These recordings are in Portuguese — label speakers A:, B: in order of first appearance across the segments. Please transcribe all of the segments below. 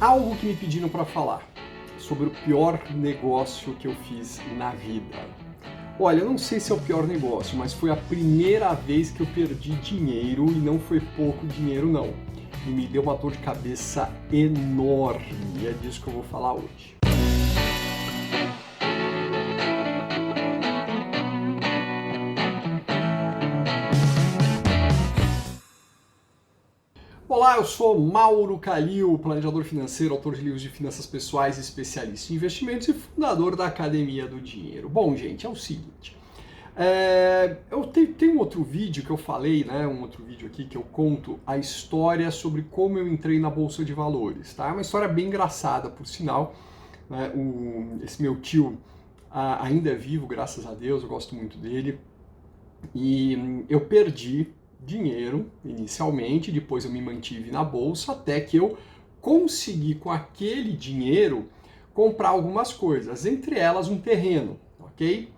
A: algo que me pediram para falar sobre o pior negócio que eu fiz na vida. Olha, eu não sei se é o pior negócio, mas foi a primeira vez que eu perdi dinheiro e não foi pouco dinheiro não. E me deu uma dor de cabeça enorme, e é disso que eu vou falar hoje. Olá, eu sou Mauro Calil, planejador financeiro, autor de livros de finanças pessoais, especialista em investimentos e fundador da Academia do Dinheiro. Bom, gente, é o seguinte, eu tenho um outro vídeo que eu falei, né, um outro vídeo aqui que eu conto a história sobre como eu entrei na Bolsa de Valores, tá? É uma história bem engraçada, por sinal, né? Esse meu tio ainda é vivo, graças a Deus, eu gosto muito dele, e eu perdi dinheiro inicialmente, depois eu me mantive na bolsa até que eu consegui com aquele dinheiro comprar algumas coisas, entre elas um terreno, ok?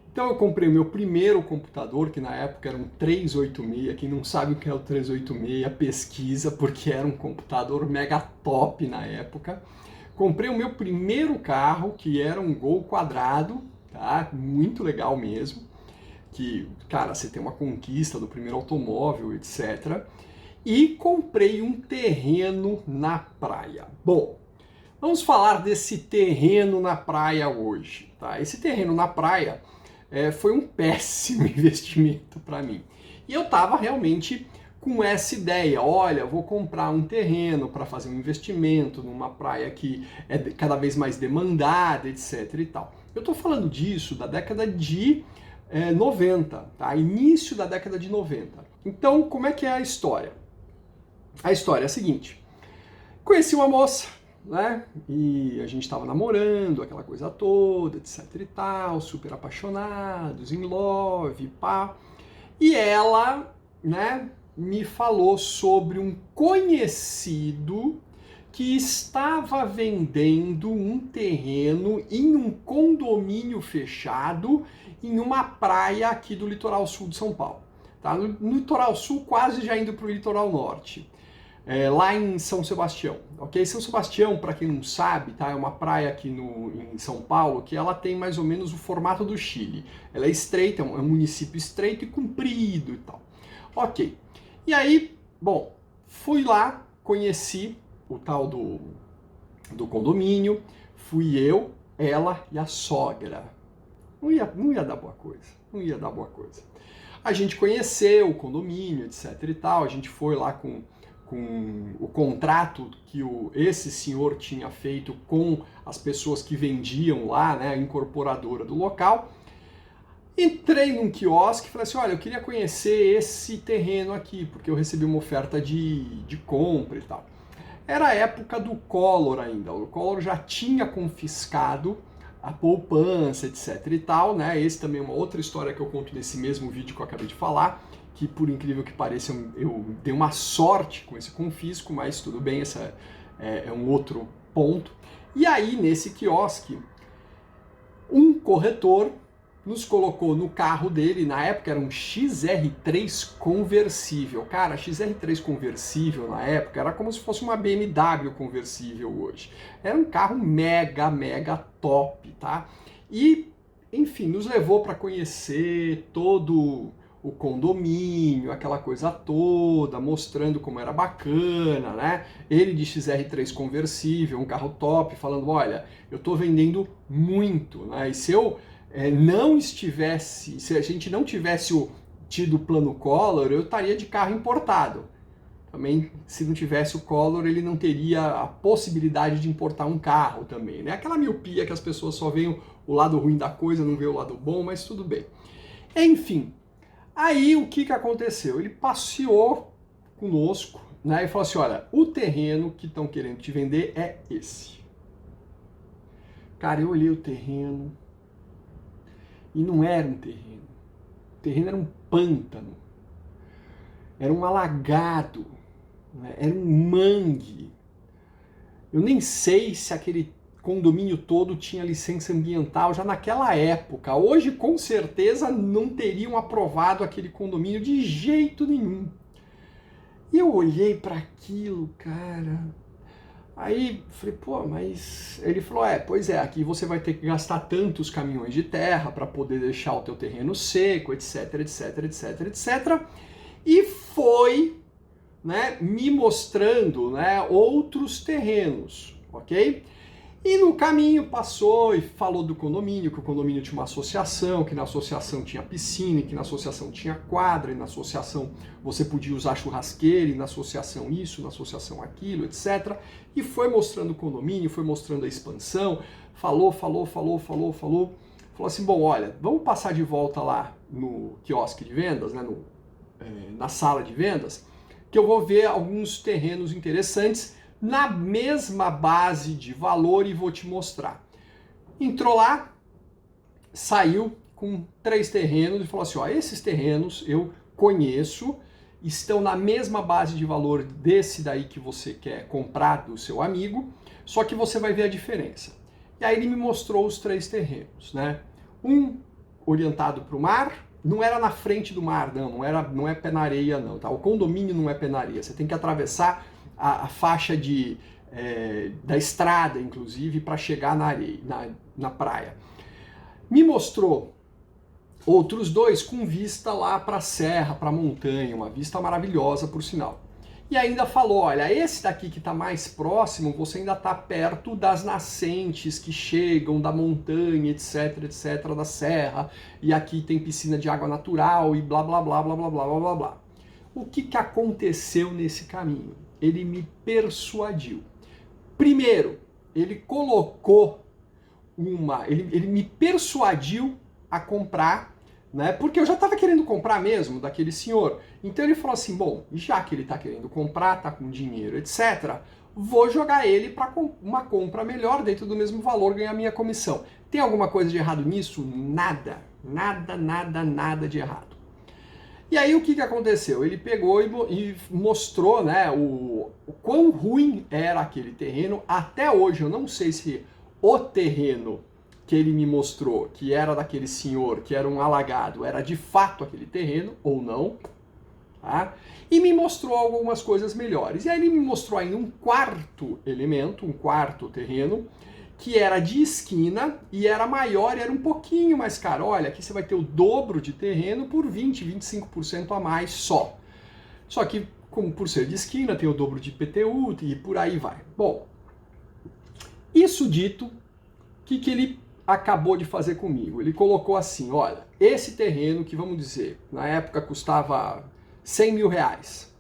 A: Então eu comprei o meu primeiro computador, que na época era um 386, quem não sabe o que é o 386, pesquisa, porque era um computador mega top na época. Comprei o meu primeiro carro, que era um Gol quadrado, tá? Muito legal mesmo. Que, cara, você tem uma conquista do primeiro automóvel, etc. E comprei um terreno na praia. Bom, vamos falar desse terreno na praia hoje, tá? Esse terreno na praia foi um péssimo investimento para mim. E eu estava realmente com essa ideia, olha, vou comprar um terreno para fazer um investimento numa praia que é cada vez mais demandada, etc. e tal. Eu estou falando disso da década de 90, tá? Início da década de 90. Então, como é que é a história? A história é a seguinte: conheci uma moça, né? E a gente estava namorando, aquela coisa toda, etc e tal, super apaixonados, in love, pá. E ela, né, me falou sobre um conhecido que estava vendendo um terreno em um condomínio fechado em uma praia aqui do litoral sul de São Paulo. Tá? No litoral sul, quase já indo para o litoral norte. Lá em São Sebastião, ok? São Sebastião, para quem não sabe, tá? É uma praia aqui em São Paulo que ela tem mais ou menos o formato do Chile. Ela é estreita, é um município estreito e comprido e tal. Ok. E aí, bom, fui lá, conheci o tal do condomínio, fui eu, ela e a sogra. Não ia dar boa coisa, não ia dar boa coisa. A gente conheceu o condomínio, etc e tal, a gente foi lá com o contrato que esse senhor tinha feito com as pessoas que vendiam lá, né, a incorporadora do local. Entrei num quiosque e falei assim, olha, eu queria conhecer esse terreno aqui, porque eu recebi uma oferta de compra e tal. Era a época do Collor ainda, o Collor já tinha confiscado a poupança, etc e tal, né? Esse também é uma outra história que eu conto nesse mesmo vídeo que eu acabei de falar, que por incrível que pareça eu dei uma sorte com esse confisco, mas tudo bem, esse é um outro ponto. E aí, nesse quiosque, um corretor nos colocou no carro dele, na época era um XR3 conversível. Cara, XR3 conversível na época era como se fosse uma BMW conversível hoje. Era um carro mega, mega top, tá? E, enfim, nos levou para conhecer todo o condomínio, aquela coisa toda, mostrando como era bacana, né? Ele de XR3 conversível, um carro top, falando, olha, eu tô vendendo muito, né? E se eu não estivesse, se a gente não tivesse tido o plano Collor, eu estaria de carro importado. Também, se não tivesse o Collor, ele não teria a possibilidade de importar um carro também, né? Aquela miopia que as pessoas só veem o lado ruim da coisa, não vê o lado bom, mas tudo bem. Enfim, aí o que aconteceu? Ele passeou conosco, né? E falou assim, olha, o terreno que estão querendo te vender é esse. Cara, eu olhei o terreno, e não era um terreno. O terreno era um pântano. Era um alagado. Né? Era um mangue. Eu nem sei se aquele condomínio todo tinha licença ambiental já naquela época. Hoje, com certeza, não teriam aprovado aquele condomínio de jeito nenhum. E eu olhei para aquilo, cara. Aí falei, pô, mas ele falou, pois é, aqui você vai ter que gastar tantos caminhões de terra para poder deixar o teu terreno seco, etc, etc, etc, etc. E foi, né, me mostrando, né, outros terrenos, ok? E no caminho passou e falou do condomínio, que o condomínio tinha uma associação, que na associação tinha piscina, que na associação tinha quadra, e na associação você podia usar churrasqueira, e na associação isso, na associação aquilo, etc. E foi mostrando o condomínio, foi mostrando a expansão, falou. Falou assim, bom, olha, vamos passar de volta lá no quiosque de vendas, né, na sala de vendas, que eu vou ver alguns terrenos interessantes na mesma base de valor e vou te mostrar. Entrou lá, saiu com 3 terrenos e falou assim, ó, esses terrenos eu conheço, estão na mesma base de valor desse daí que você quer comprar do seu amigo, só que você vai ver a diferença. E aí ele me mostrou os 3 terrenos, né? Um orientado para o mar, não era na frente do mar, não é pé na areia não, tá? O condomínio não é pé na areia, você tem que atravessar a faixa da estrada, inclusive, para chegar na areia, na praia. Me mostrou outros 2 com vista lá para a serra, para a montanha, uma vista maravilhosa, por sinal. E ainda falou, olha, esse daqui que está mais próximo, você ainda está perto das nascentes que chegam da montanha, etc, etc, da serra, e aqui tem piscina de água natural e blá, blá, blá, blá, blá, blá, blá, blá, blá. O que aconteceu nesse caminho? Ele me persuadiu. Primeiro, ele colocou ele me persuadiu a comprar, né? Porque eu já estava querendo comprar mesmo daquele senhor. Então ele falou assim, bom, já que ele está querendo comprar, está com dinheiro, etc., vou jogar ele para uma compra melhor, dentro do mesmo valor, ganhar minha comissão. Tem alguma coisa de errado nisso? Nada. Nada de errado. E aí o que aconteceu? Ele pegou e mostrou, né, o quão ruim era aquele terreno. Até hoje eu não sei se o terreno que ele me mostrou, que era daquele senhor, que era um alagado, era de fato aquele terreno ou não. Tá? E me mostrou algumas coisas melhores. E aí ele me mostrou ainda um quarto elemento, um quarto terreno, que era de esquina e era maior e era um pouquinho mais caro. Olha, aqui você vai ter o dobro de terreno por 20, 25% a mais só. Só que, como por ser de esquina, tem o dobro de IPTU e por aí vai. Bom, isso dito, o que ele acabou de fazer comigo? Ele colocou assim, olha, esse terreno que, vamos dizer, na época custava 100 mil reais,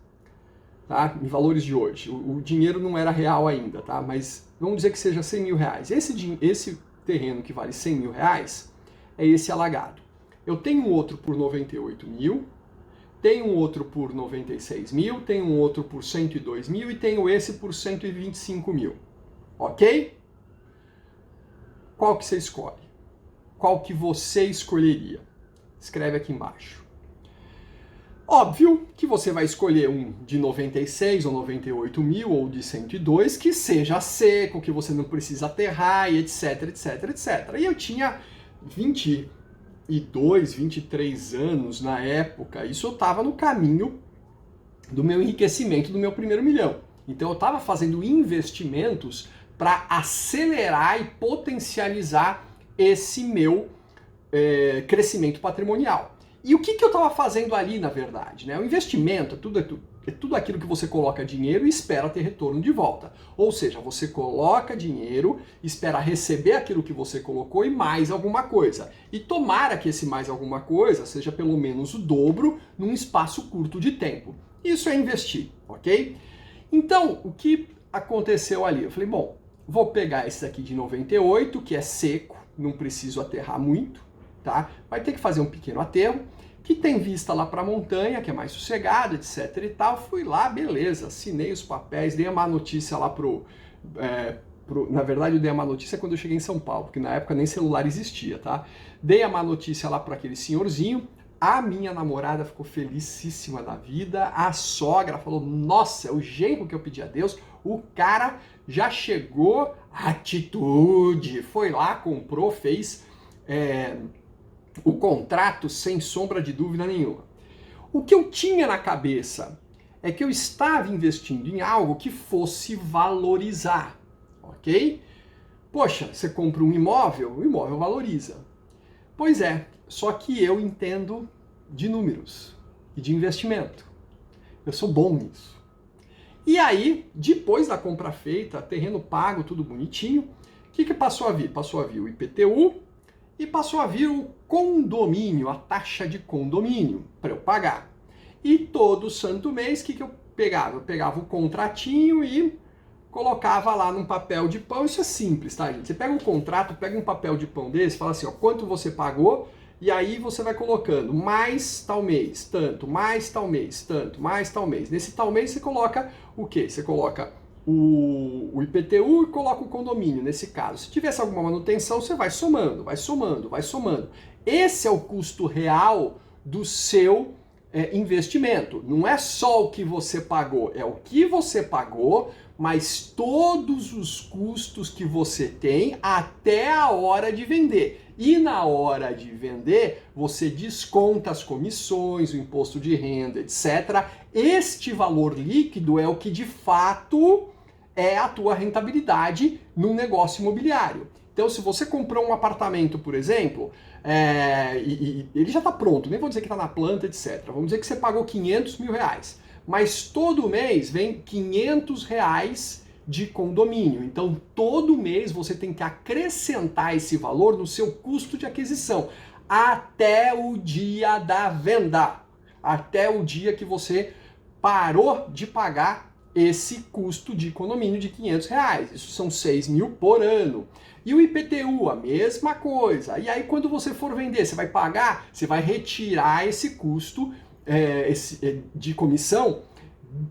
A: tá? Em valores de hoje. O dinheiro não era real ainda, tá? Mas vamos dizer que seja 100 mil reais. Esse terreno que vale 100 mil reais é esse alagado. Eu tenho um outro por 98 mil, tenho um outro por 96 mil, tenho um outro por 102 mil e tenho esse por 125 mil. Ok? Qual que você escolhe? Qual que você escolheria? Escreve aqui embaixo. Óbvio que você vai escolher um de 96 ou 98 mil ou de 102 que seja seco, que você não precisa aterrar e etc, etc, etc. E eu tinha 22, 23 anos na época, isso eu estava no caminho do meu enriquecimento, do meu primeiro milhão. Então eu estava fazendo investimentos para acelerar e potencializar esse meu crescimento patrimonial. E o que eu estava fazendo ali, na verdade? Né? O investimento é tudo aquilo que você coloca dinheiro e espera ter retorno de volta. Ou seja, você coloca dinheiro, espera receber aquilo que você colocou e mais alguma coisa. E tomara que esse mais alguma coisa seja pelo menos o dobro num espaço curto de tempo. Isso é investir, ok? Então, o que aconteceu ali? Eu falei, bom, vou pegar esse aqui de 98, que é seco, não preciso aterrar muito, tá? Vai ter que fazer um pequeno aterro, que tem vista lá para a montanha, que é mais sossegado, etc e tal. Fui lá, beleza, assinei os papéis, dei a má notícia lá na verdade eu dei a má notícia quando eu cheguei em São Paulo, porque na época nem celular existia, tá? Dei a má notícia lá para aquele senhorzinho, a minha namorada ficou felicíssima da vida, a sogra falou, nossa, é o genro que eu pedi a Deus, o cara já chegou, atitude, foi lá, comprou, fez o contrato sem sombra de dúvida nenhuma. O que eu tinha na cabeça é que eu estava investindo em algo que fosse valorizar, ok? Poxa, você compra um imóvel, o imóvel valoriza. Pois é, só que eu entendo de números e de investimento. Eu sou bom nisso. E aí, depois da compra feita, terreno pago, tudo bonitinho, o que passou a vir? Passou a vir o IPTU e passou a vir o condomínio, a taxa de condomínio, para eu pagar. E todo santo mês, o que eu pegava? Eu pegava o contratinho e colocava lá num papel de pão. Isso é simples, tá, gente? Você pega um contrato, pega um papel de pão desse, fala assim, ó, quanto você pagou, e aí você vai colocando mais tal mês, tanto, mais tal mês, tanto, mais tal mês. Nesse tal mês você coloca o quê? Você coloca o IPTU e coloca o condomínio, nesse caso. Se tivesse alguma manutenção, você vai somando, vai somando, vai somando. Esse é o custo real do seu investimento. Não é só o que você pagou, é o que você pagou, mas todos os custos que você tem até a hora de vender. E na hora de vender, você desconta as comissões, o imposto de renda, etc. Este valor líquido é o que de fato é a tua rentabilidade num negócio imobiliário. Então, se você comprou um apartamento, por exemplo, ele já está pronto, nem vou dizer que está na planta, etc. Vamos dizer que você pagou 500 mil reais, mas todo mês vem 500 reais de condomínio. Então, todo mês você tem que acrescentar esse valor no seu custo de aquisição, até o dia da venda, até o dia que você parou de pagar esse custo de condomínio de 500 reais. Isso são 6 mil por ano. E o IPTU, a mesma coisa. E aí, quando você for vender, você vai pagar, você vai retirar esse custo de comissão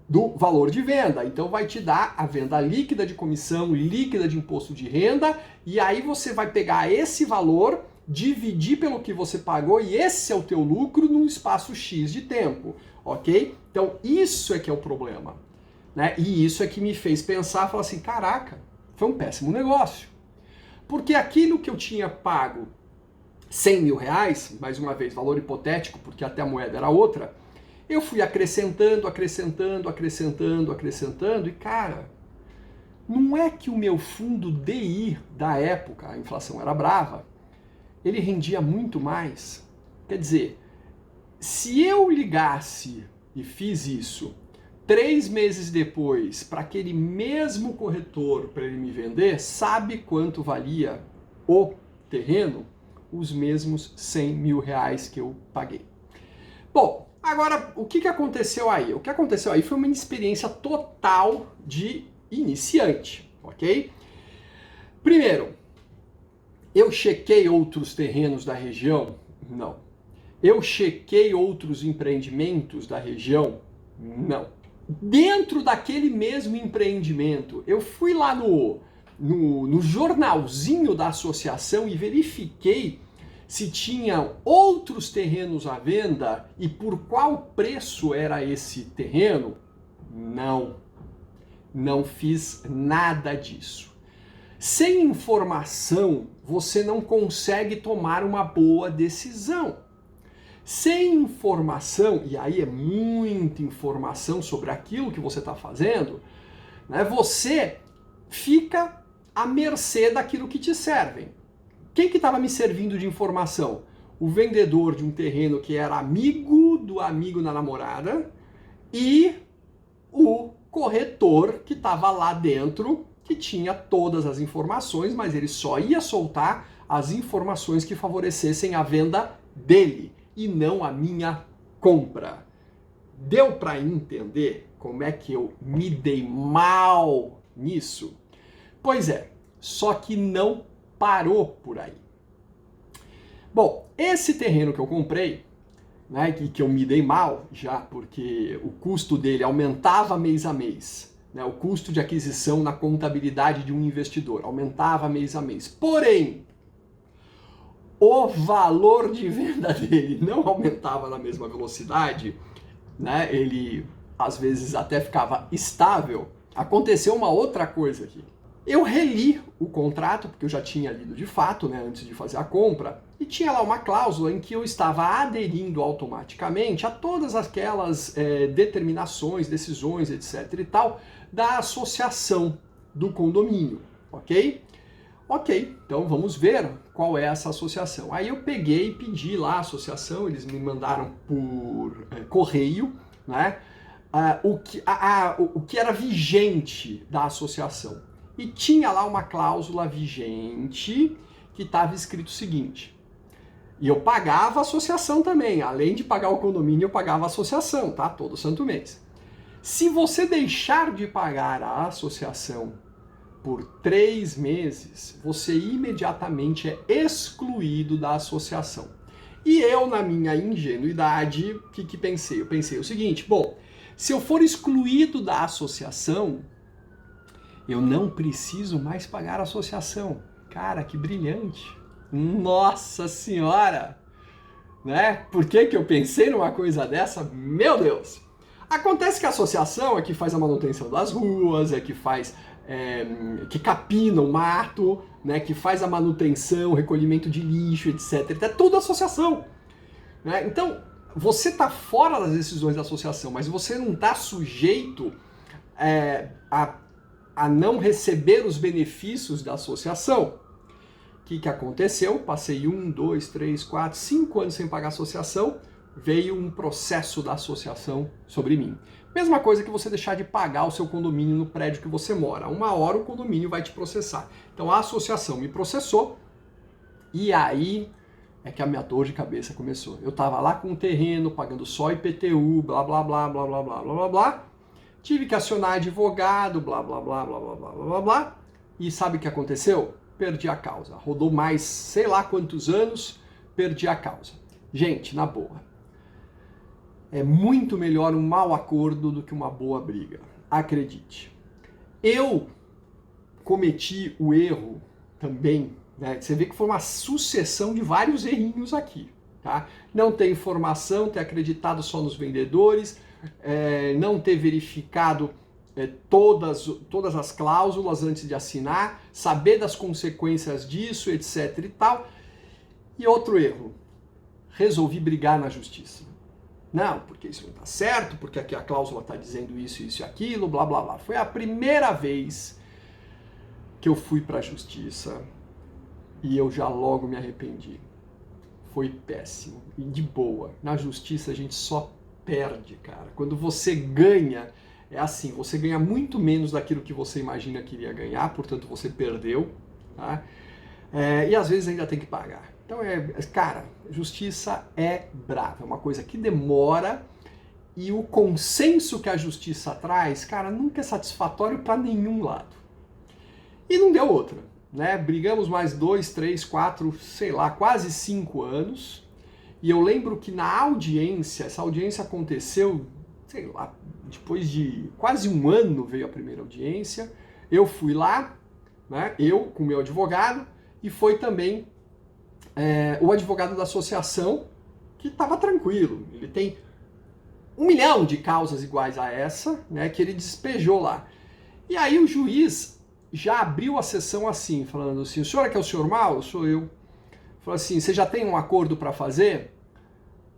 A: do valor de venda. Então, vai te dar a venda líquida de comissão, líquida de imposto de renda, e aí você vai pegar esse valor, dividir pelo que você pagou, e esse é o teu lucro num espaço X de tempo, ok? Então, isso é que é o problema, né? E isso é que me fez pensar, falar assim, caraca, foi um péssimo negócio. Porque aquilo que eu tinha pago 100 mil reais, mais uma vez, valor hipotético, porque até a moeda era outra, eu fui acrescentando, acrescentando, acrescentando, acrescentando, e cara, não é que o meu fundo DI da época, a inflação era brava, ele rendia muito mais. Quer dizer, se eu ligasse e fiz isso 3 meses depois para aquele mesmo corretor para ele me vender, sabe quanto valia o terreno? Os mesmos 100 mil reais que eu paguei. Bom, agora o que aconteceu aí? O que aconteceu aí foi uma experiência total de iniciante, ok? Primeiro, eu chequei outros terrenos da região? Não. Eu chequei outros empreendimentos da região? Não. Dentro daquele mesmo empreendimento, eu fui lá no jornalzinho da associação e verifiquei se tinham outros terrenos à venda e por qual preço era esse terreno. Não. Não fiz nada disso. Sem informação, você não consegue tomar uma boa decisão. Sem informação, e aí é muita informação sobre aquilo que você está fazendo, né, você fica à mercê daquilo que te servem. Quem que estava me servindo de informação? O vendedor de um terreno que era amigo do amigo da namorada e o corretor que estava lá dentro, que tinha todas as informações, mas ele só ia soltar as informações que favorecessem a venda dele e não a minha compra. Deu para entender como é que eu me dei mal nisso? Pois é, só que não parou por aí. Bom, esse terreno que eu comprei, né, que eu me dei mal já, porque o custo dele aumentava mês a mês, né, o custo de aquisição na contabilidade de um investidor aumentava mês a mês. Porém, o valor de venda dele não aumentava na mesma velocidade, né? Ele às vezes até ficava estável. Aconteceu uma outra coisa aqui. Eu reli o contrato, porque eu já tinha lido de fato, né, antes de fazer a compra, e tinha lá uma cláusula em que eu estava aderindo automaticamente a todas aquelas determinações, decisões, etc. e tal, da associação do condomínio, ok? Ok, então vamos ver qual é essa associação. Aí eu peguei e pedi lá a associação, eles me mandaram por correio, né, o que era vigente da associação. E tinha lá uma cláusula vigente que estava escrito o seguinte, e eu pagava a associação também, além de pagar o condomínio, eu pagava a associação, tá? Todo santo mês. Se você deixar de pagar a associação por 3 meses, você imediatamente é excluído da associação. E eu, na minha ingenuidade, o que pensei? Eu pensei o seguinte, bom, se eu for excluído da associação, eu não preciso mais pagar a associação. Cara, que brilhante! Nossa Senhora! Né? Por que eu pensei numa coisa dessa? Meu Deus! Acontece que a associação é que faz a manutenção das ruas, é que faz que capina o mato, né, que faz a manutenção, recolhimento de lixo, etc. É tudo associação. Né? Então, você está fora das decisões da associação, mas você não está sujeito a não receber os benefícios da associação. O que aconteceu? Passei 1, 2, 3, 4, 5 anos sem pagar a associação, veio um processo da associação sobre mim. Mesma coisa que você deixar de pagar o seu condomínio no prédio que você mora. Uma hora o condomínio vai te processar. Então a associação me processou e aí é que a minha dor de cabeça começou. Eu estava lá com o terreno, pagando só IPTU, blá, blá, blá, blá, blá, blá, blá, blá, blá. Tive que acionar advogado, blá, blá, blá, blá, blá, blá, blá, blá. E sabe o que aconteceu? Perdi a causa. Rodou mais sei lá quantos anos, perdi a causa. Gente, na boa. É muito melhor um mau acordo do que uma boa briga. Acredite. Eu cometi o erro também, né? Você vê que foi uma sucessão de vários errinhos aqui, tá? Não ter informação, ter acreditado só nos vendedores, não ter verificado todas as cláusulas antes de assinar, saber das consequências disso, etc e tal. E outro erro, resolvi brigar na justiça. Não, porque isso não está certo, porque aqui a cláusula está dizendo isso, isso e aquilo, blá, blá, blá. Foi a primeira vez que eu fui para a justiça e eu já logo me arrependi. Foi péssimo. E de boa. Na justiça a gente só perde, cara. Quando você ganha, é assim, você ganha muito menos daquilo que você imagina que iria ganhar, portanto você perdeu, tá? E às vezes ainda tem que pagar. Então, cara, justiça é brava, é uma coisa que demora e o consenso que a justiça traz, cara, nunca é satisfatório para nenhum lado. E não deu outra, né? Brigamos mais 2, 3, 4, sei lá, quase 5 anos. E eu lembro que na audiência, essa audiência aconteceu, sei lá, depois de quase um ano veio a primeira audiência. Eu fui lá, né? Eu com o meu advogado, e foi também o advogado da associação, que estava tranquilo. Ele tem 1 milhão de causas iguais a essa, né, que ele despejou lá. E aí o juiz já abriu a sessão assim, falando assim, o senhor é que é o senhor Mal? Sou eu. Falou assim, você já tem um acordo para fazer?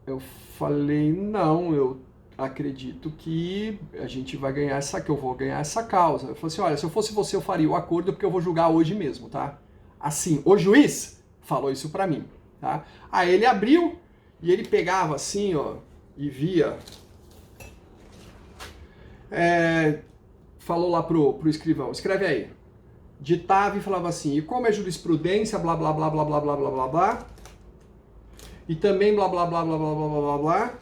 A: Eu falei, não, eu acredito que a gente vai ganhar que eu vou ganhar essa causa. Eu falei assim, olha, se eu fosse você eu faria o acordo porque eu vou julgar hoje mesmo, tá? Assim, o juiz falou isso pra mim, tá? Aí ele abriu e ele pegava assim, ó, e via. Falou lá pro escrivão, escreve aí. Ditava e falava assim, e como é jurisprudência, blá, blá, blá, blá, blá, blá, blá, blá, blá. E também blá, blá, blá, blá, blá, blá, blá, blá, blá.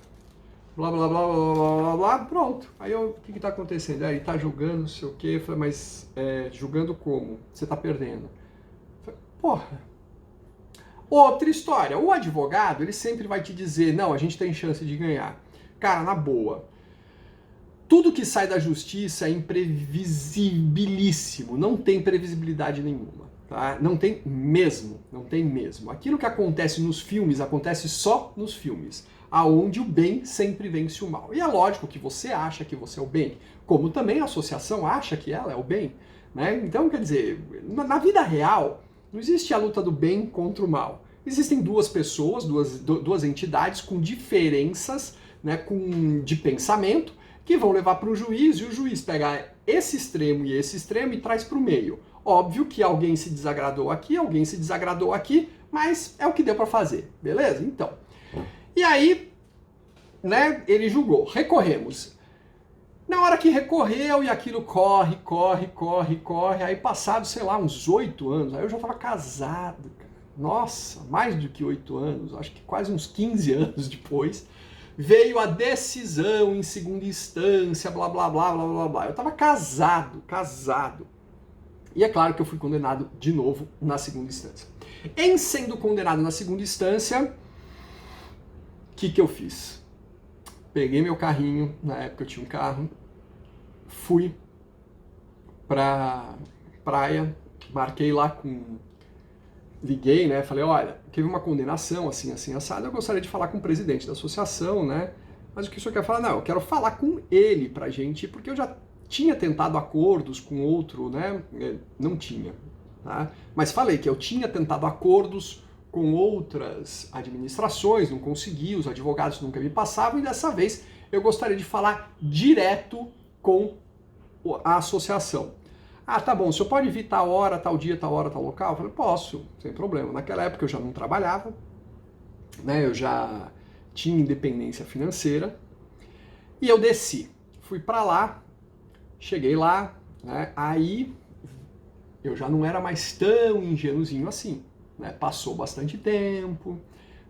A: Blá, blá, blá, blá, blá, blá, blá, pronto. Aí o que tá acontecendo? Aí ele tá julgando, não sei o quê. Eu falei, mas julgando como? Você tá perdendo. Eu falei, porra. Outra história, o advogado, ele sempre vai te dizer, não, a gente tem chance de ganhar. Cara, na boa, tudo que sai da justiça é imprevisibilíssimo, não tem previsibilidade nenhuma, tá? Não tem mesmo, não tem mesmo. Aquilo que acontece nos filmes, acontece só nos filmes, aonde o bem sempre vence o mal. E é lógico que você acha que você é o bem, como também a associação acha que ela é o bem, né? Então, quer dizer, na vida real, não existe a luta do bem contra o mal. Existem duas pessoas, duas entidades com diferenças, né, de pensamento, que vão levar para o juiz, e o juiz pega esse extremo e traz para o meio. Óbvio que alguém se desagradou aqui, alguém se desagradou aqui, mas é o que deu para fazer, beleza? Então, e aí, né, ele julgou, recorremos. Na hora que recorreu e aquilo corre, aí passado, sei lá, uns 8 anos, aí eu já estava casado, cara. Nossa, mais do que 8 anos, acho que quase uns 15 anos depois, veio a decisão em segunda instância, blá, blá, blá, blá, blá, blá. Eu estava casado. E é claro que eu fui condenado de novo na segunda instância. Em sendo condenado na segunda instância, o que eu fiz? Peguei meu carrinho, na época eu tinha um carro, fui pra praia, marquei lá liguei, né, falei, olha, teve uma condenação assim, assim, assado, eu gostaria de falar com o presidente da associação, né, mas o que o senhor quer falar? Não, eu quero falar com ele pra gente, porque eu já tinha tentado acordos com outro, né, não tinha, tá? Mas falei que eu tinha tentado acordos com outras administrações, não consegui, os advogados nunca me passavam, e dessa vez eu gostaria de falar direto com a associação. Ah, tá bom, o senhor pode vir tal hora, tal dia, tal hora, tal local? Eu falei, posso, sem problema. Naquela época eu já não trabalhava, né, eu já tinha independência financeira, e eu desci. Fui para lá, cheguei lá, né, aí eu já não era mais tão ingênuozinho assim. Né, passou bastante tempo,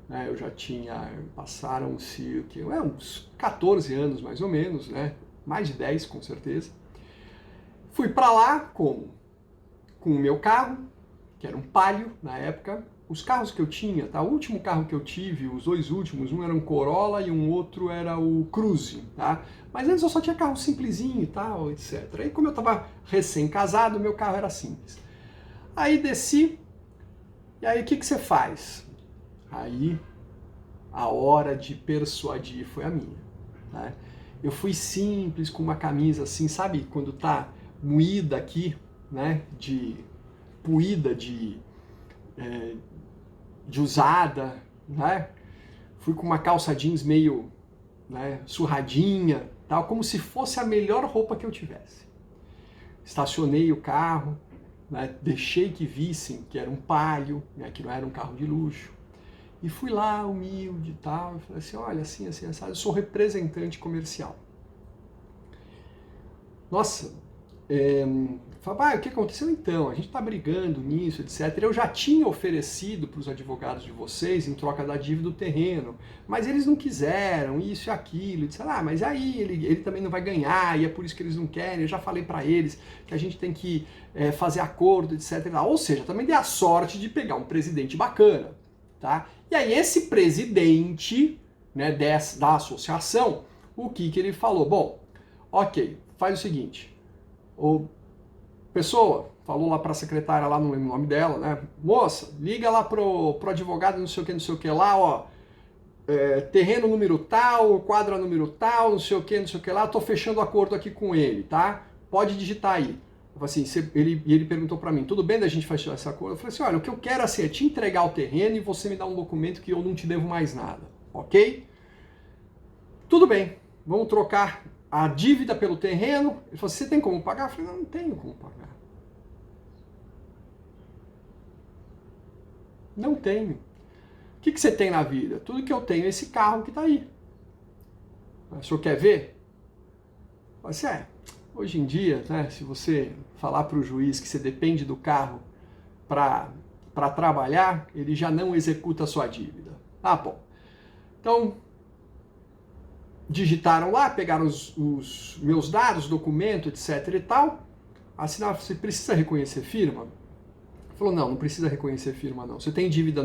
A: né, eu já tinha, passaram-se uns 14 anos mais ou menos, né, mais de 10 com certeza. Fui para lá com o meu carro, que era um Palio na época. Os carros que eu tinha, tá? O último carro que eu tive, os dois últimos, um era um Corolla e um outro era o Cruze, tá? Mas antes eu só tinha carro simplesinho e tal, etc. Aí como eu estava recém-casado, meu carro era simples. Aí desci, e aí o que você faz? Aí a hora de persuadir foi a minha, né? Eu fui simples, com uma camisa assim, sabe quando tá moída aqui, né, poída de usada, né? Fui com uma calça jeans meio, né, surradinha, tal, como se fosse a melhor roupa que eu tivesse. Estacionei o carro, né, deixei que vissem que era um Palio, né, que não era um carro de luxo. E fui lá, humilde e tal, e falei assim, olha, assim, assim, assim, eu sou representante comercial. Nossa, falei, o que aconteceu então? A gente tá brigando nisso, etc. Eu já tinha oferecido para os advogados de vocês em troca da dívida do terreno, mas eles não quiseram, isso e aquilo. E disseram, mas aí ele também não vai ganhar, e é por isso que eles não querem. Eu já falei para eles que a gente tem que fazer acordo, etc. Ou seja, também dei a sorte de pegar um presidente bacana, tá? E aí esse presidente, né, da associação, o que ele falou? Bom, ok, faz o seguinte, pessoa falou lá para a secretária, lá não lembro o nome dela, né? Moça, liga lá pro advogado, não sei o que lá, ó. Terreno número tal, quadra número tal, não sei o que lá, tô fechando acordo aqui com ele, tá? Pode digitar aí. Eu falei assim, ele perguntou para mim, tudo bem da gente fechar esse acordo? Eu falei assim, olha, o que eu quero assim, é te entregar o terreno e você me dar um documento que eu não te devo mais nada, ok? Tudo bem, vamos trocar a dívida pelo terreno. Ele falou, você tem como pagar? Eu falei, não tenho como pagar. Não tenho. O que você tem na vida? Tudo que eu tenho é esse carro que está aí. O senhor quer ver? Eu falei assim, hoje em dia, né, se você falar para o juiz que você depende do carro para trabalhar, ele já não executa a sua dívida. Ah, bom. Então, digitaram lá, pegaram os meus dados, documento, etc e tal, assinaram, você precisa reconhecer firma? Ele falou, não precisa reconhecer firma não. Você tem dívida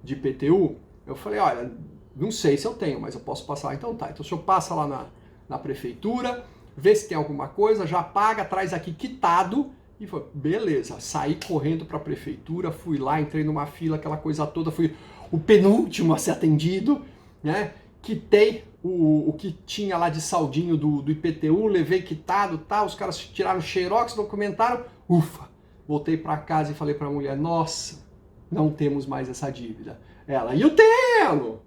A: de IPTU? Eu falei, olha, não sei se eu tenho, mas eu posso passar. Então tá, então o senhor passa lá na prefeitura, vê se tem alguma coisa, já paga, traz aqui quitado, e falei, beleza, saí correndo para a prefeitura, fui lá, entrei numa fila, aquela coisa toda, fui o penúltimo a ser atendido, né? Quitei o que tinha lá de saldinho do IPTU, levei quitado, tal, os caras tiraram xerox, documentaram, ufa, voltei para casa e falei para a mulher, nossa, não temos mais essa dívida. Ela, e o terreno?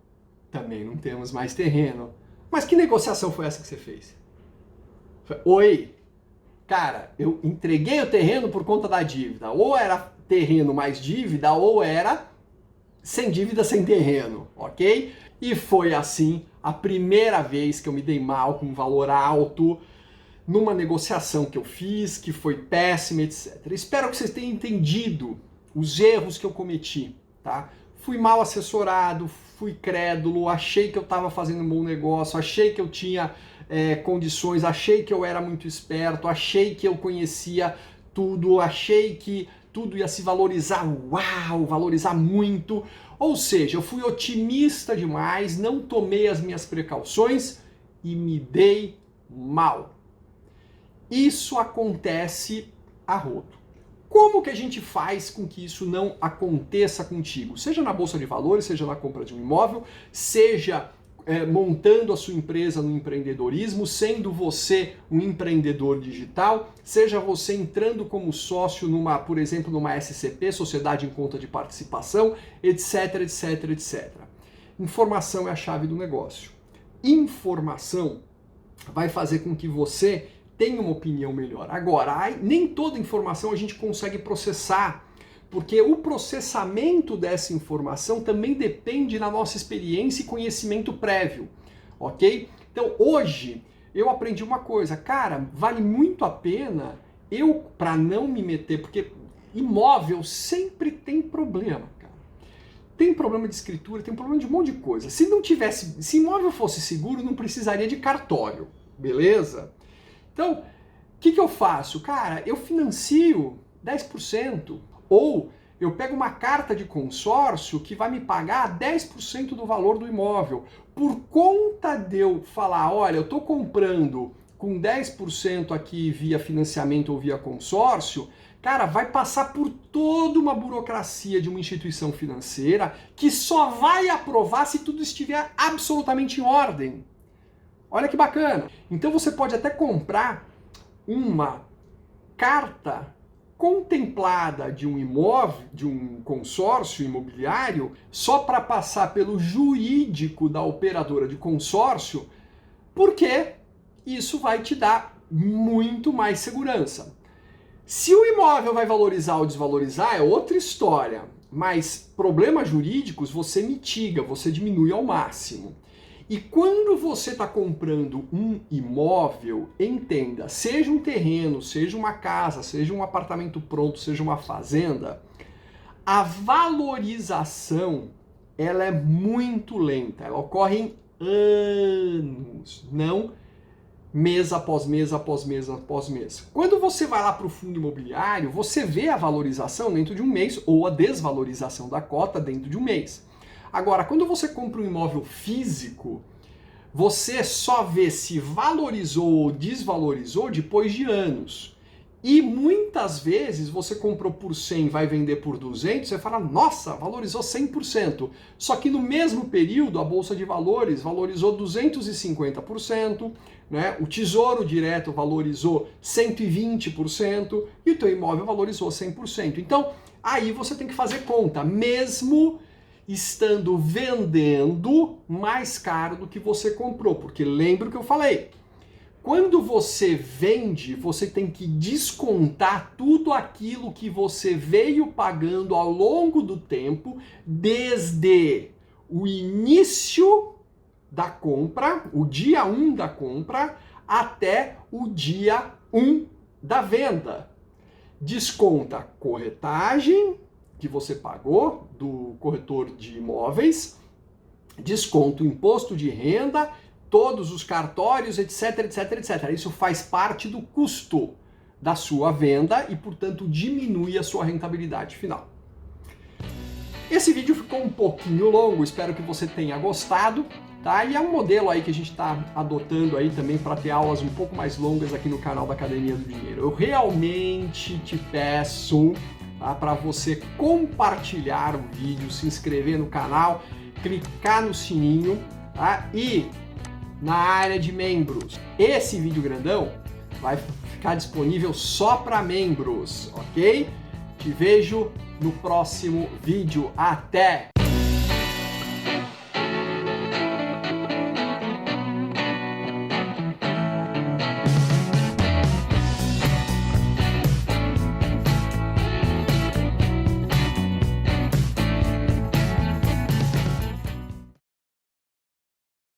A: Também não temos mais terreno. Mas que negociação foi essa que você fez? Oi, cara, eu entreguei o terreno por conta da dívida. Ou era terreno mais dívida, ou era sem dívida, sem terreno, ok? E foi assim a primeira vez que eu me dei mal com um valor alto numa negociação que eu fiz, que foi péssima, etc. Espero que vocês tenham entendido os erros que eu cometi, tá? Fui mal assessorado, fui crédulo, achei que eu estava fazendo um bom negócio, achei que eu tinha condições, achei que eu era muito esperto, achei que eu conhecia tudo, achei que tudo ia se valorizar, uau, valorizar muito. Ou seja, eu fui otimista demais, não tomei as minhas precauções e me dei mal. Isso acontece a rodo. Como que a gente faz com que isso não aconteça contigo? Seja na bolsa de valores, seja na compra de um imóvel, seja montando a sua empresa no empreendedorismo, sendo você um empreendedor digital, seja você entrando como sócio numa, por exemplo, numa SCP, Sociedade em Conta de Participação, etc, etc, etc. Informação é a chave do negócio. Informação vai fazer com que você tenha uma opinião melhor. Agora, nem toda informação a gente consegue processar, porque o processamento dessa informação também depende da nossa experiência e conhecimento prévio, ok? Então, hoje, eu aprendi uma coisa, cara, vale muito a pena eu, para não me meter, porque imóvel sempre tem problema, cara. Tem problema de escritura, tem problema de um monte de coisa. Se imóvel fosse seguro, não precisaria de cartório, beleza? Então, o que eu faço? Cara, eu financio 10%. Ou eu pego uma carta de consórcio que vai me pagar 10% do valor do imóvel. Por conta de eu falar, olha, eu estou comprando com 10% aqui via financiamento ou via consórcio, cara, vai passar por toda uma burocracia de uma instituição financeira que só vai aprovar se tudo estiver absolutamente em ordem. Olha que bacana. Então você pode até comprar uma carta contemplada de um imóvel, de um consórcio imobiliário, só para passar pelo jurídico da operadora de consórcio, porque isso vai te dar muito mais segurança. Se o imóvel vai valorizar ou desvalorizar é outra história, mas problemas jurídicos você mitiga, você diminui ao máximo. E quando você está comprando um imóvel, entenda, seja um terreno, seja uma casa, seja um apartamento pronto, seja uma fazenda, a valorização ela é muito lenta, ela ocorre em anos, não mês após mês, após mês, após mês. Quando você vai lá para o fundo imobiliário, você vê a valorização dentro de um mês ou a desvalorização da cota dentro de um mês. Agora, quando você compra um imóvel físico, você só vê se valorizou ou desvalorizou depois de anos. E muitas vezes você comprou por 100 e vai vender por 200, você fala, nossa, valorizou 100%. Só que no mesmo período a Bolsa de Valores valorizou 250%, né? O Tesouro Direto valorizou 120% e o teu imóvel valorizou 100%. Então, aí você tem que fazer conta, mesmo estando vendendo mais caro do que você comprou. Porque lembra o que eu falei, quando você vende, você tem que descontar tudo aquilo que você veio pagando ao longo do tempo, desde o início da compra, o dia 1 da compra, até o dia 1 da venda. Desconta corretagem que você pagou do corretor de imóveis, desconta o imposto de renda, todos os cartórios, etc, etc, etc. Isso faz parte do custo da sua venda e, portanto, diminui a sua rentabilidade final. Esse vídeo ficou um pouquinho longo, espero que você tenha gostado, tá? E é um modelo aí que a gente está adotando aí também para ter aulas um pouco mais longas aqui no canal da Academia do Dinheiro. Eu realmente te peço, tá, para você compartilhar o vídeo, se inscrever no canal, clicar no sininho, tá? E na área de membros. Esse vídeo grandão vai ficar disponível só para membros, ok? Te vejo no próximo vídeo. Até!